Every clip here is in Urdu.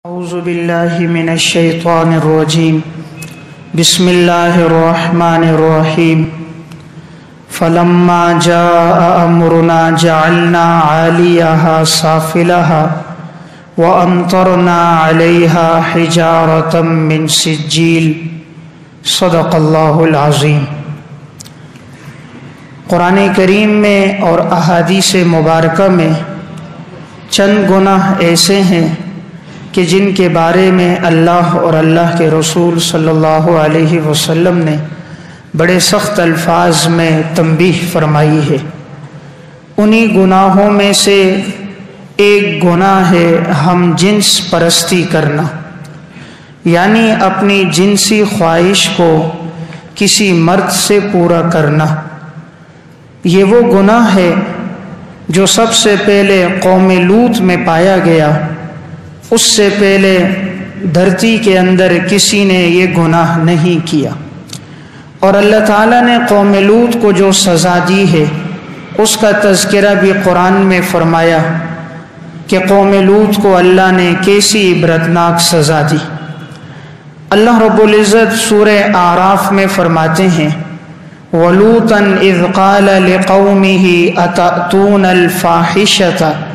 اعوذ باللہ من الشیطان الرجیم بسم اللہ الرحمن الرحیم فلما جاء امرنا جعلنا عالیہا سافلہا وامطرنا علیہا حجارة من سجیل صدق اللہ العظیم۔ قرآن کریم میں اور احادیث مبارکہ میں چند گناہ ایسے ہیں کہ جن کے بارے میں اللہ اور اللہ کے رسول صلی اللہ علیہ وسلم نے بڑے سخت الفاظ میں تنبیہ فرمائی ہے۔ انہی گناہوں میں سے ایک گناہ ہے ہم جنس پرستی کرنا، یعنی اپنی جنسی خواہش کو کسی مرد سے پورا کرنا۔ یہ وہ گناہ ہے جو سب سے پہلے قوم لوط میں پایا گیا۔ اس سے پہلے دھرتی کے اندر کسی نے یہ گناہ نہیں کیا، اور اللہ تعالیٰ نے قوم لوط کو جو سزا دی ہے اس کا تذکرہ بھی قرآن میں فرمایا کہ قوم لوط کو اللہ نے کیسی عبرتناک سزا دی۔ اللہ رب العزت سورہ اعراف میں فرماتے ہیں وَلُوطًا إِذْ قَالَ لِقَوْمِهِ أَتَأْتُونَ الْفَاحِشَةَ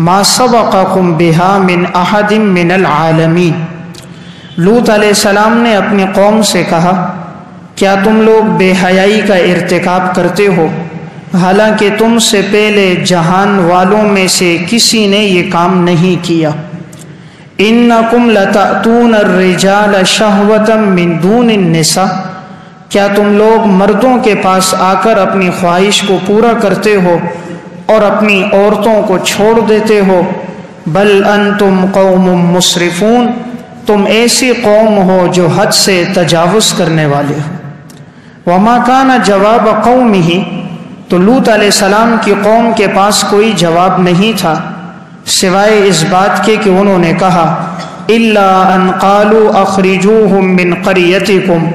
ما سبقکم بہا من احد من العالمین۔ لوط علیہ السلام نے اپنی قوم سے کہا کیا تم لوگ بے حیائی کا ارتکاب کرتے ہو حالانکہ تم سے پہلے جہان والوں میں سے کسی نے یہ کام نہیں کیا۔ انکم لتأتون الرجال شہوة من دون النساء، کیا تم لوگ مردوں کے پاس آ کر اپنی خواہش کو پورا کرتے ہو اور اپنی عورتوں کو چھوڑ دیتے ہو؟ بل انتم قوم مسرفون، تم ایسی قوم ہو جو حد سے تجاوز کرنے والے ہو۔ وما کان جواب قومہ، تو لوط علیہ السلام کی قوم کے پاس کوئی جواب نہیں تھا سوائے اس بات کے کہ انہوں نے کہا الا ان قالوا اخرجوہم من قریتکم،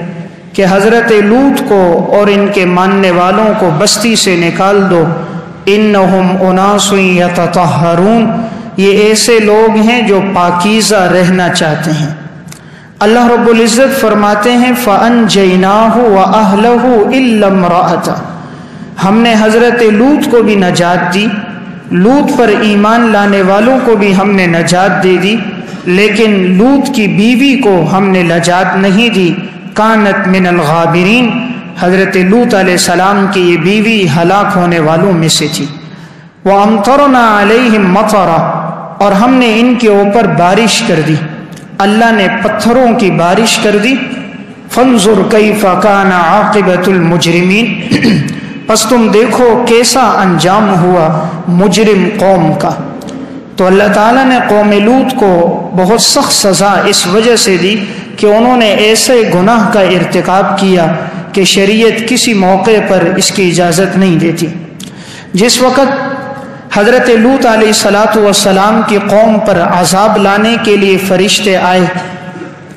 کہ حضرت لوط کو اور ان کے ماننے والوں کو بستی سے نکال دو۔ انہم اناس یتطہرون، یہ ایسے لوگ ہیں جو پاکیزہ رہنا چاہتے ہیں۔ اللہ رب العزت فرماتے ہیں فَأَنْجَيْنَاهُ وَأَهْلَهُ إِلَّا امْرَأَتَهُ، ہم نے حضرت لوط کو بھی نجات دی، لوط پر ایمان لانے والوں کو بھی ہم نے نجات دے دی، لیکن لوط کی بیوی کو ہم نے نجات نہیں دی۔ کانت من الغابرین، حضرت لوط علیہ السلام کی یہ بیوی ہلاک ہونے والوں میں سے تھی۔ وَأَمْطَرْنَا عَلَيْهِمْ مَطَرًا، اور ہم نے ان کے اوپر بارش کر دی، اللہ نے پتھروں کی بارش کر دی۔ فَانظُرْ كَيْفَ كَانَ عَاقِبَةُ الْمُجْرِمِينَ، پس تم دیکھو کیسا انجام ہوا مجرم قوم کا۔ تو اللہ تعالیٰ نے قوم لوط کو بہت سخت سزا اس وجہ سے دی کہ انہوں نے ایسے گناہ کا ارتکاب کیا کہ شریعت کسی موقع پر اس کی اجازت نہیں دیتی۔ جس وقت حضرت لوط علیہ السلام کی قوم پر عذاب لانے کے لیے فرشتے آئے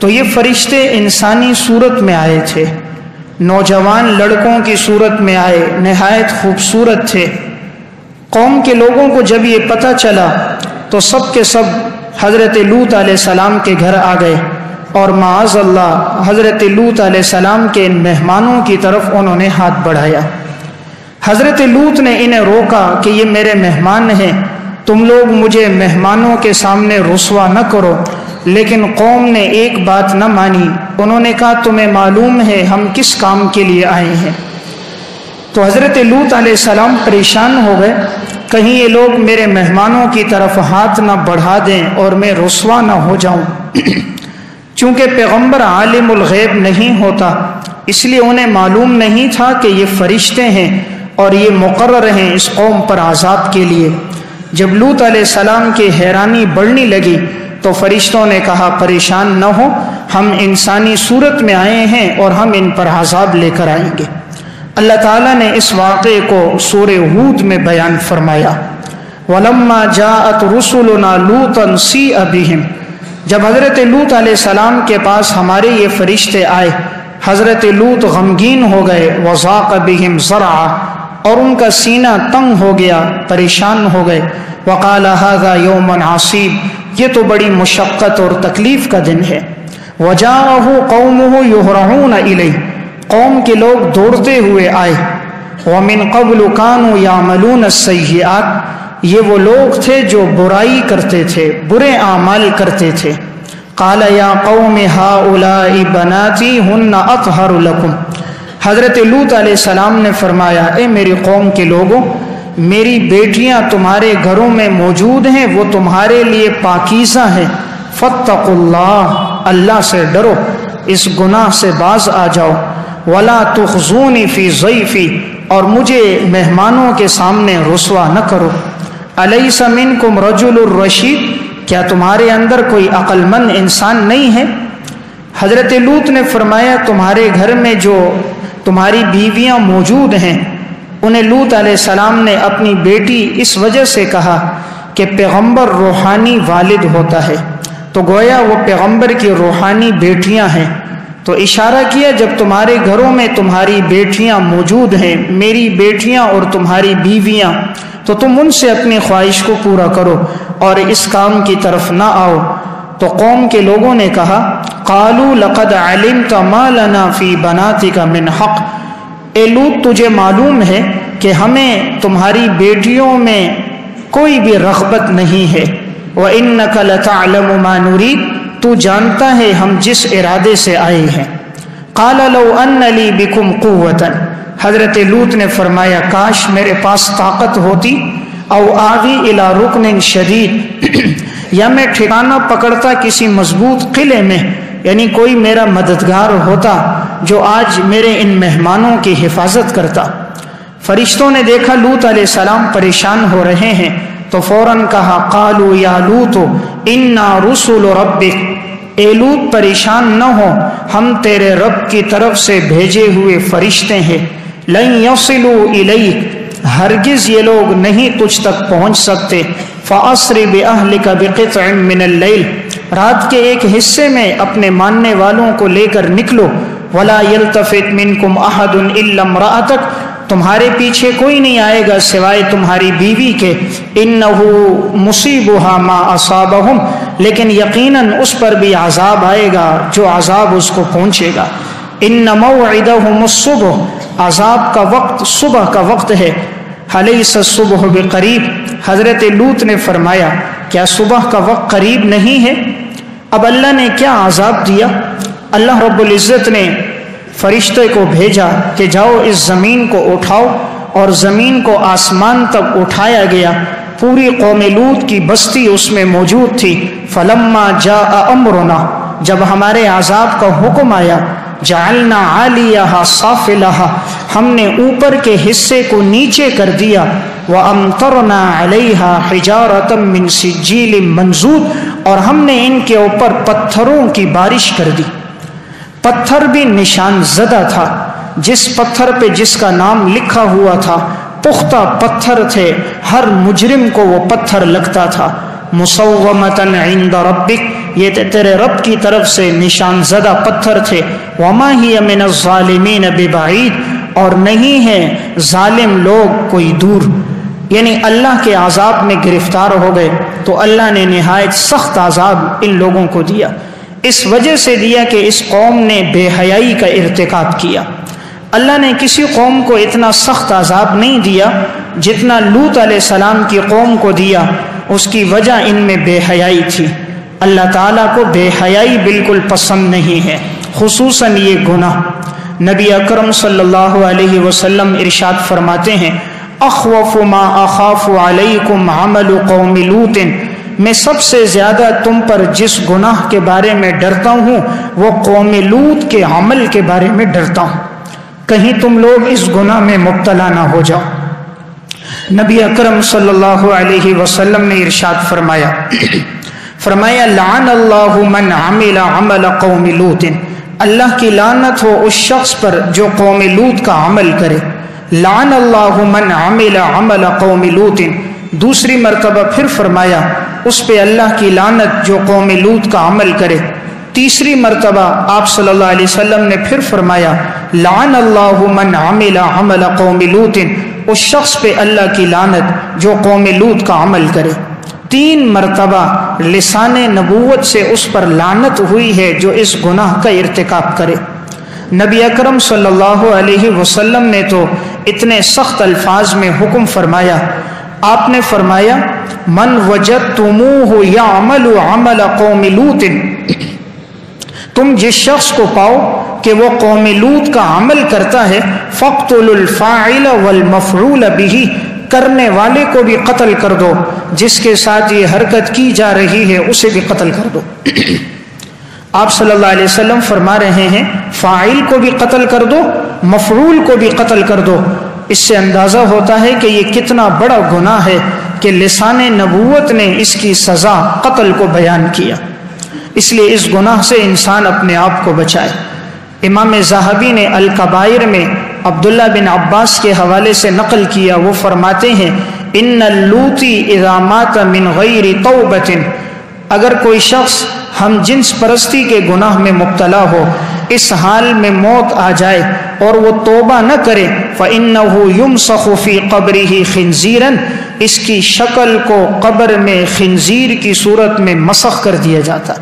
تو یہ فرشتے انسانی صورت میں آئے تھے، نوجوان لڑکوں کی صورت میں آئے، نہایت خوبصورت تھے۔ قوم کے لوگوں کو جب یہ پتہ چلا تو سب کے سب حضرت لوط علیہ السلام کے گھر آ گئے، اور معاذ اللہ حضرت لوط علیہ السلام کے ان مہمانوں کی طرف انہوں نے ہاتھ بڑھایا۔ حضرت لوط نے انہیں روکا کہ یہ میرے مہمان ہیں، تم لوگ مجھے مہمانوں کے سامنے رسوا نہ کرو، لیکن قوم نے ایک بات نہ مانی، انہوں نے کہا تمہیں معلوم ہے ہم کس کام کے لیے آئے ہیں۔ تو حضرت لوط علیہ السلام پریشان ہو گئے، کہیں یہ لوگ میرے مہمانوں کی طرف ہاتھ نہ بڑھا دیں اور میں رسوا نہ ہو جاؤں۔ چونکہ پیغمبر عالم الغیب نہیں ہوتا، اس لیے انہیں معلوم نہیں تھا کہ یہ فرشتے ہیں اور یہ مقرر ہیں اس قوم پر عذاب کے لیے۔ جب لوط علیہ السلام کی حیرانی بڑھنے لگی تو فرشتوں نے کہا پریشان نہ ہو، ہم انسانی صورت میں آئے ہیں اور ہم ان پر عذاب لے کر آئیں گے۔ اللہ تعالیٰ نے اس واقعے کو سورہ ہود میں بیان فرمایا وَلَمَّا جَاءَتْ رُسُلُنَا لُوطًا سِیءَ بِهِمْ، جب حضرت لوط علیہ السلام کے پاس ہمارے یہ فرشتے آئے، حضرت لوط غمگین ہو گئے، وَضَاقَ بِهِمْ ذَرْعًا، اور ان کا سینہ تنگ ہو گیا، پریشان ہو گئے۔ وَقَالَ هَذَا يَوْمٌ عَصِيبٌ، یہ تو بڑی مشقت اور تکلیف کا دن ہے۔ وجاءہ قومہ یہرعون الیہ، قوم کے لوگ دوڑتے ہوئے آئے۔ ومن قبل کانوا یعملون السیئات، یہ وہ لوگ تھے جو برائی کرتے تھے، برے اعمال کرتے تھے۔ قال یا قوم ہؤلاء بناتی ہن اطہر لکم، حضرت لوط علیہ السلام نے فرمایا اے میری قوم کے لوگوں، میری بیٹیاں تمہارے گھروں میں موجود ہیں، وہ تمہارے لیے پاکیزہ ہیں۔ فاتقوا اللہ، اللہ سے ڈرو، اس گناہ سے باز آ جاؤ۔ ولا تخزونی فی ضیفی، اور مجھے مہمانوں کے سامنے رسوا نہ کرو۔ الیس منکم رجل الرشید، کیا تمہارے اندر کوئی عقل مند انسان نہیں ہے؟ حضرت لوط نے فرمایا تمہارے گھر میں جو تمہاری بیویاں موجود ہیں، انہیں لوط علیہ السلام نے اپنی بیٹی اس وجہ سے کہا کہ پیغمبر روحانی والد ہوتا ہے، تو گویا وہ پیغمبر کی روحانی بیٹیاں ہیں۔ تو اشارہ کیا جب تمہارے گھروں میں تمہاری بیٹیاں موجود ہیں، میری بیٹیاں اور تمہاری بیویاں، تو تم ان سے اپنی خواہش کو پورا کرو اور اس کام کی طرف نہ آؤ۔ تو قوم کے لوگوں نے کہا قالوا لقد علمت ما لنا فی بناتک من حق، اے لوط تجھے معلوم ہے کہ ہمیں تمہاری بیٹیوں میں کوئی بھی رغبت نہیں ہے۔ وَإِنَّكَ لَتَعْلَمُ مَا نُرِيدُ، تو جانتا ہے ہم جس ارادے سے آئے ہیں۔ قَالَ لَوْ أَنَّ لِي بِكُمْ قُوَّةً، حضرت لوط نے فرمایا کاش میرے پاس طاقت ہوتی، او آوی الی رکن شدید، یا میں ٹھکانہ پکڑتا کسی مضبوط قلعے میں، یعنی کوئی میرا مددگار ہوتا جو آج میرے ان مہمانوں کی حفاظت کرتا۔ فرشتوں نے دیکھا لوط علیہ السلام پریشان ہو رہے ہیں تو فوراً کہا قالوا یا لوط انا رسول ربک، اے لوط پریشان نہ ہو، ہم تیرے رب کی طرف سے بھیجے ہوئے فرشتے ہیں۔ لن یصلوا الیک، ہرگز یہ لوگ نہیں تجھ تک پہنچ سکتے۔ فاسر باہلک بقطع من اللیل، رات کے ایک حصے میں اپنے ماننے والوں کو لے کر نکلو۔ ولا یلتفت منکم احد الا امرأتک، تمہارے پیچھے کوئی نہیں آئے گا سوائے تمہاری بیوی کے۔ انہ مصیبہا ما اصابہم، لیکن یقیناً اس پر بھی عذاب آئے گا جو عذاب اس کو پہنچے گا۔ ان موعدہم الصبح، عذاب کا وقت صبح کا وقت ہے۔ الیس الصبح بقریب، حضرت لوط نے فرمایا کیا صبح کا وقت قریب نہیں ہے؟ اب اللہ نے کیا عذاب دیا؟ اللہ رب العزت نے فرشتے کو بھیجا کہ جاؤ اس زمین کو اٹھاؤ، اور زمین کو آسمان تک اٹھایا گیا۔ پوری قوم لوط کی بستی اس میں موجود تھی۔ فلما جاء امرنا، جب ہمارے عذاب کا حکم آیا، جعلنا عالیہا سافلہا، ہم نے اوپر کے حصے کو نیچے کر دیا۔ وامطرنا علیہا حجارۃ من سجیل منضود، اور ہم نے ان کے اوپر پتھروں کی بارش کر دی۔ پتھر بھی نشان زدہ تھا، جس پتھر پہ جس کا نام لکھا ہوا تھا، پختہ پتھر تھے، ہر مجرم کو وہ پتھر لگتا تھا۔ مصومۃ عند ربک، یہ تیرے رب کی طرف سے نشان زدہ پتھر تھے۔ وما ہی من الظالمین ببعید، اور نہیں ہے ظالم لوگ کوئی دور، یعنی اللہ کے عذاب میں گرفتار ہو گئے تو اللہ نے نہایت سخت عذاب ان لوگوں کو دیا۔ اس وجہ سے دیا کہ اس قوم نے بے حیائی کا ارتکاب کیا۔ اللہ نے کسی قوم کو اتنا سخت عذاب نہیں دیا جتنا لوط علیہ السلام کی قوم کو دیا، اس کی وجہ ان میں بے حیائی تھی۔ اللہ تعالیٰ کو بے حیائی بالکل پسند نہیں ہے، خصوصاً یہ گناہ۔ نبی اکرم صلی اللہ علیہ وسلم ارشاد فرماتے ہیں اخوف ما اخاف علیکم عمل قوم لوط، میں سب سے زیادہ تم پر جس گناہ کے بارے میں ڈرتا ہوں وہ قوم لوط کے عمل کے بارے میں ڈرتا ہوں، کہیں تم لوگ اس گناہ میں مبتلا نہ ہو جاؤ۔ نبی اکرم صلی اللہ علیہ وسلم نے ارشاد فرمایا لعن اللہ من عمل عمل قوم لوط، اللہ کی لعنت ہو اس شخص پر جو قوم لوط کا عمل کرے۔ لعن اللہ من عمل عمل قوم لوط، دوسری مرتبہ پھر فرمایا اس پہ اللہ کی لعنت جو قوم لوط کا عمل کرے۔ تیسری مرتبہ آپ صلی اللہ علیہ وسلم نے پھر فرمایا لعن اللہ من عمل عمل قوم لوط، اس شخص پہ اللہ کی لعنت جو قوم لوط کا عمل کرے۔ 3 مرتبہ لسان نبوت سے اس پر لعنت ہوئی ہے جو اس گناہ کا ارتکاب کرے۔ نبی اکرم صلی اللہ علیہ وسلم نے تو اتنے سخت الفاظ میں حکم فرمایا، آپ نے فرمایا من وجدتموہ یعمل عمل قوم لوط، تم جس شخص کو پاؤ کہ وہ قوم لوط کا عمل کرتا ہے، فاقتلوا الفاعل والمفعول به، کرنے والے کو بھی قتل کر دو، جس کے ساتھ یہ حرکت کی جا رہی ہے اسے بھی قتل کر دو۔ آپ صلی اللہ علیہ وسلم فرما رہے ہیں فاعل کو بھی قتل کر دو، مفعول کو بھی قتل کر دو۔ اس سے اندازہ ہوتا ہے کہ یہ کتنا بڑا گناہ ہے کہ لسان نبوت نے اس کی سزا قتل کو بیان کیا۔ اس لیے اس گناہ سے انسان اپنے آپ کو بچائے۔ امام ذہبی نے الکبائر میں عبداللہ بن عباس کے حوالے سے نقل کیا، وہ فرماتے ہیں ان اللوطی اذا مات من غیر توبۃ، اگر کوئی شخص ہم جنس پرستی کے گناہ میں مبتلا ہو، اس حال میں موت آ جائے اور وہ توبہ نہ کرے، فإنہ یمسخ فی قبرہ خنزیرا، اس کی شکل کو قبر میں خنزیر کی صورت میں مسخ کر دیا جاتا۔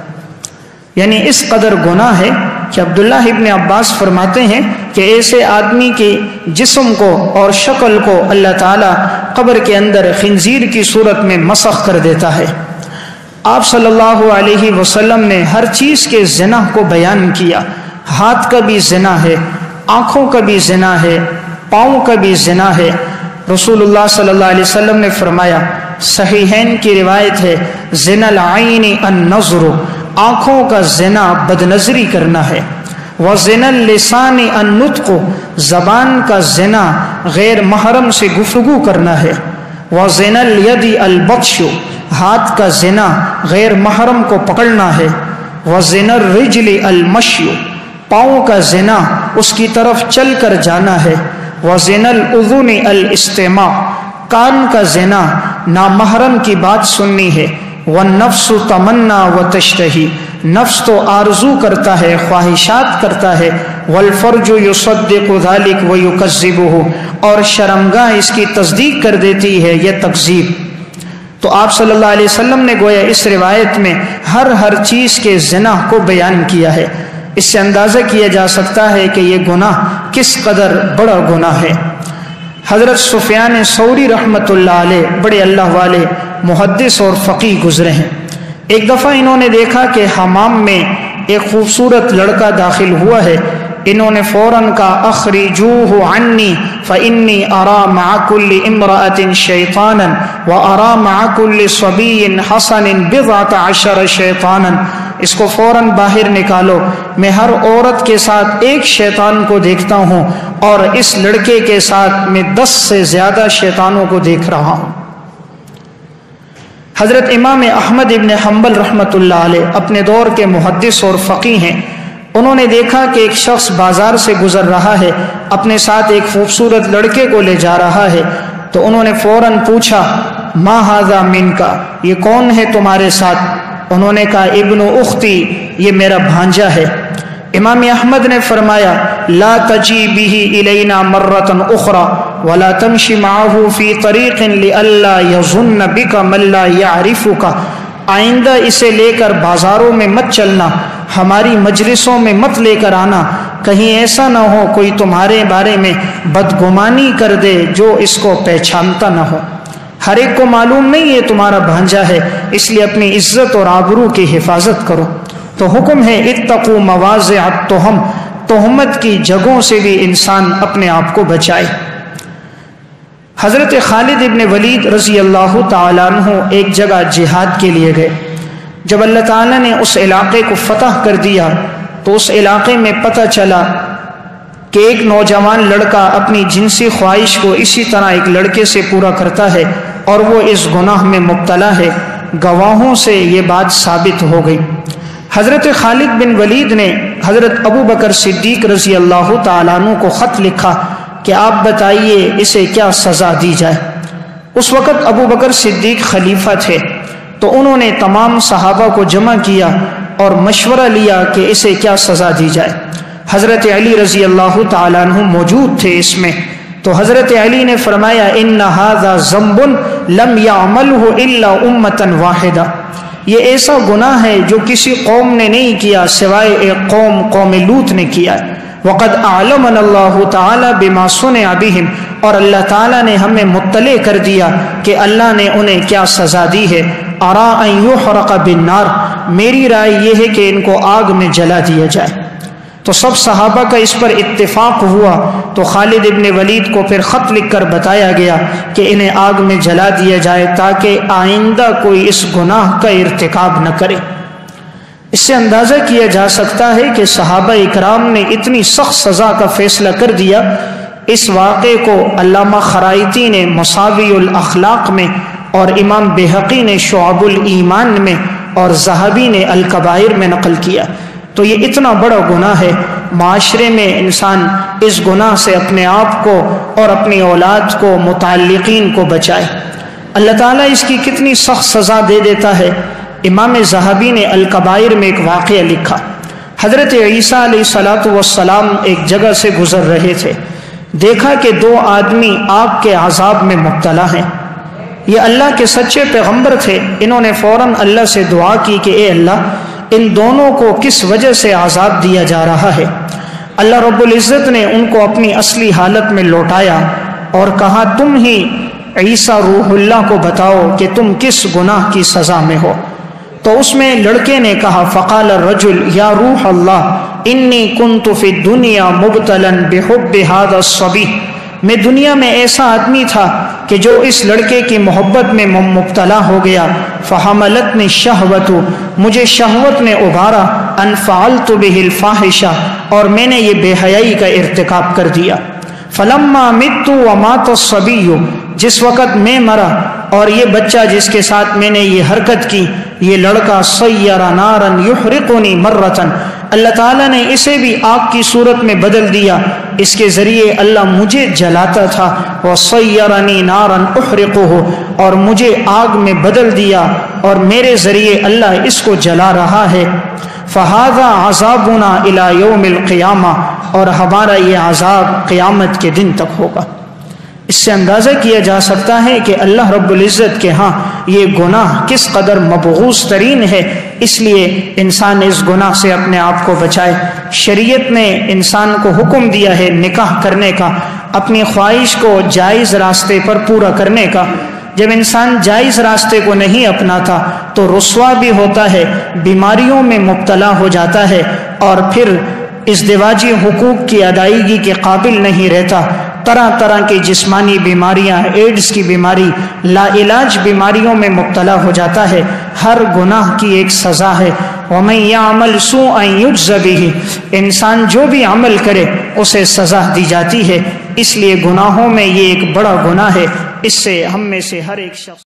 یعنی اس قدر گناہ ہے کہ عبداللہ ابن عباس فرماتے ہیں کہ ایسے آدمی کے جسم کو اور شکل کو اللہ تعالیٰ قبر کے اندر خنزیر کی صورت میں مسخ کر دیتا ہے۔ آپ صلی اللہ علیہ وسلم نے ہر چیز کے زنا کو بیان کیا، ہاتھ کا بھی زنا ہے، آنکھوں کا بھی زنا ہے، پاؤں کا بھی زنا ہے۔ رسول اللہ صلی اللہ علیہ وسلم نے فرمایا، صحیحین کی روایت ہے، زنا العین النظر، آنکھوں کا زنا بد نظری کرنا ہے، وزنا اللسان النطق، زبان کا زنا غیر محرم سے گفتگو کرنا ہے، وزنا الید البطش، ہاتھ کا زنا غیر محرم کو پکڑنا ہے، وزنا الرجل المشی، پاؤں کا زنا اس کی طرف چل کر جانا ہے، وزنا الاذن الاستماع، کان کا زنا نامحرم کی بات سننی ہے، والنفس تمنا وتشتہی، نفس تو آرزو کرتا ہے، خواہشات کرتا ہے، والفرج یصدق ذلک ویکذبہ، اور شرمگاہ اس کی تصدیق کر دیتی ہے، یہ تکذیب۔ تو آپ صلی اللہ علیہ وسلم نے گویا اس روایت میں ہر چیز کے زنا کو بیان کیا ہے۔ اس سے اندازہ کیا جا سکتا ہے کہ یہ گناہ کس قدر بڑا گناہ ہے۔ حضرت سفیان ثوری رحمۃ اللہ علیہ بڑے اللہ والے محدث اور فقیہ گزرے ہیں۔ ایک دفعہ انہوں نے دیکھا کہ حمام میں ایک خوبصورت لڑکا داخل ہوا ہے، انہوں نے فوراً کہا اخرجوہ عنی فانی ارا مع کل امرأة شیطانا وارا مع کل صبی حسن 12 شیطانا، اس کو فوراً باہر نکالو، میں ہر عورت کے ساتھ ایک شیطان کو دیکھتا ہوں اور اس لڑکے کے ساتھ میں 10 سے زیادہ شیطانوں کو دیکھ رہا ہوں۔ حضرت امام احمد ابن حنبل رحمۃ اللہ علیہ اپنے دور کے محدث اور فقیہ ہیں، انہوں نے دیکھا کہ ایک شخص بازار سے گزر رہا ہے، اپنے ساتھ ایک خوبصورت لڑکے کو لے جا رہا ہے، تو انہوں نے فوراً پوچھا ما ھذا منک، یہ کون ہے تمہارے ساتھ؟ انہوں نے کہا ابن اختی، یہ میرا بھانجا ہے۔ امام احمد نے فرمایا لا تجی به الینا مرۃ اخرى ولا تمشی معه فی طریق لئلا یظن بک من لا یعرفک، آئندہ اسے لے کر بازاروں میں مت چلنا، ہماری مجلسوں میں مت لے کر آنا، کہیں ایسا نہ ہو کوئی تمہارے بارے میں بدگمانی کر دے جو اس کو پہچانتا نہ ہو۔ ہر ایک کو معلوم نہیں یہ تمہارا بھانجا ہے، اس لیے اپنی عزت اور آبرو کی حفاظت کرو۔ تو حکم ہے اتقوا مواضع التہم، تہمت کی جگہوں سے بھی انسان اپنے آپ کو بچائے۔ حضرت خالد ابن ولید رضی اللہ تعالیٰ عنہ ایک جگہ جہاد کے لیے گئے، جب اللہ تعالیٰ نے اس علاقے کو فتح کر دیا تو اس علاقے میں پتہ چلا کہ ایک نوجوان لڑکا اپنی جنسی خواہش کو اسی طرح ایک لڑکے سے پورا کرتا ہے اور وہ اس گناہ میں مبتلا ہے۔ گواہوں سے یہ بات ثابت ہو گئی۔ حضرت خالد بن ولید نے حضرت ابو بکر صدیق رضی اللہ تعالیٰ عنہ کو خط لکھا کہ آپ بتائیے اسے کیا سزا دی جائے۔ اس وقت ابو بکر صدیق خلیفہ تھے، تو انہوں نے تمام صحابہ کو جمع کیا اور مشورہ لیا کہ اسے کیا سزا دی جائے۔ حضرت علی رضی اللہ تعالیٰ عنہ موجود تھے اس میں، تو حضرت علی نے فرمایا ان ھذا ذنب لم یعملہ الا امۃ واحدہ، یہ ایسا گناہ ہے جو کسی قوم نے نہیں کیا سوائے ایک قوم لوط نے کیا ہے۔ وقد اعلمنا اللہ تعالی بما صنع بہم، اور اللہ تعالیٰ نے ہمیں مطلع کر دیا کہ اللہ نے انہیں کیا سزا دی ہے۔ ارا ان یحرق بالنار، میری رائے یہ ہے کہ ان کو آگ میں جلا دیا جائے۔ تو سب صحابہ کا اس پر اتفاق ہوا، تو خالد ابن ولید کو پھر خط لکھ کر بتایا گیا کہ انہیں آگ میں جلا دیا جائے تاکہ آئندہ کوئی اس گناہ کا ارتکاب نہ کرے۔ اس سے اندازہ کیا جا سکتا ہے کہ صحابہ اکرام نے اتنی سخت سزا کا فیصلہ کر دیا۔ اس واقعے کو علامہ خرائطی نے مساوی الاخلاق میں، اور امام بہقی نے شعب الایمان میں، اور ذہبی نے الکبائر میں نقل کیا۔ تو یہ اتنا بڑا گناہ ہے، معاشرے میں انسان اس گناہ سے اپنے آپ کو اور اپنی اولاد کو، متعلقین کو بچائے۔ اللہ تعالیٰ اس کی کتنی سخت سزا دے دیتا ہے۔ امام ذہبی نے الکبائر میں ایک واقعہ لکھا۔ حضرت عیسیٰ علیہ السلام ایک جگہ سے گزر رہے تھے، دیکھا کہ دو آدمی آگ کے عذاب میں مبتلا ہیں۔ یہ اللہ کے سچے پیغمبر تھے، انہوں نے فوراً اللہ سے دعا کی کہ اے اللہ، ان دونوں کو کس وجہ سے عذاب دیا جا رہا ہے؟ اللہ رب العزت نے ان کو اپنی اصلی حالت میں لوٹایا اور کہا تم ہی عیسیٰ روح اللہ کو بتاؤ کہ تم کس گناہ کی سزا میں ہو۔ تو اس میں لڑکے نے کہا فقال الرجل یا روح اللہ انی کنت فی الدنیا مبتلا بحب هذا الصبی، میں دنیا میں ایسا آدمی تھا کہ جو اس لڑکے کی محبت میں مبتلا ہو گیا، فحملتنی الشہوۃ، مجھے شہوت نے ابھارا، ان فعلت بہ الفاحشہ، اور میں نے یہ بے حیائی کا ارتکاب کر دیا۔ فلما مت ومات الصبی، جس وقت میں مرا اور یہ بچہ جس کے ساتھ میں نے یہ حرکت کی، یہ لڑکا سیر نارا یحرقنی مرتن، اللہ تعالیٰ نے اسے بھی آگ کی صورت میں بدل دیا، اس کے ذریعے اللہ مجھے جلاتا تھا، وَصَيَّرَنِي نَارًا أُحْرِقُهُ، اور مجھے آگ میں بدل دیا اور میرے ذریعے اللہ اس کو جلا رہا ہے۔ فَهَذَا عَذَابُنَا إِلَى يَوْمِ الْقِيَامَةِ، اور ہمارا یہ عذاب قیامت کے دن تک ہوگا۔ اس سے اندازہ کیا جا سکتا ہے کہ اللہ رب العزت کے ہاں یہ گناہ کس قدر مبغوض ترین ہے، اس لیے انسان اس گناہ سے اپنے آپ کو بچائے۔ شریعت نے انسان کو حکم دیا ہے نکاح کرنے کا، اپنی خواہش کو جائز راستے پر پورا کرنے کا۔ جب انسان جائز راستے کو نہیں اپناتا تو رسوا بھی ہوتا ہے، بیماریوں میں مبتلا ہو جاتا ہے، اور پھر ازدواجی حقوق کی ادائیگی کے قابل نہیں رہتا۔ طرح طرح کی جسمانی بیماریاں، ایڈز کی بیماری، لا علاج بیماریوں میں مبتلا ہو جاتا ہے۔ ہر گناہ کی ایک سزا ہے۔ وَمَن يَعْمَلْ سُوءًا يُجْزَ بِهِ، انسان جو بھی عمل کرے اسے سزا دی جاتی ہے۔ اس لیے گناہوں میں یہ ایک بڑا گناہ ہے، اس سے ہم میں سے ہر ایک شخص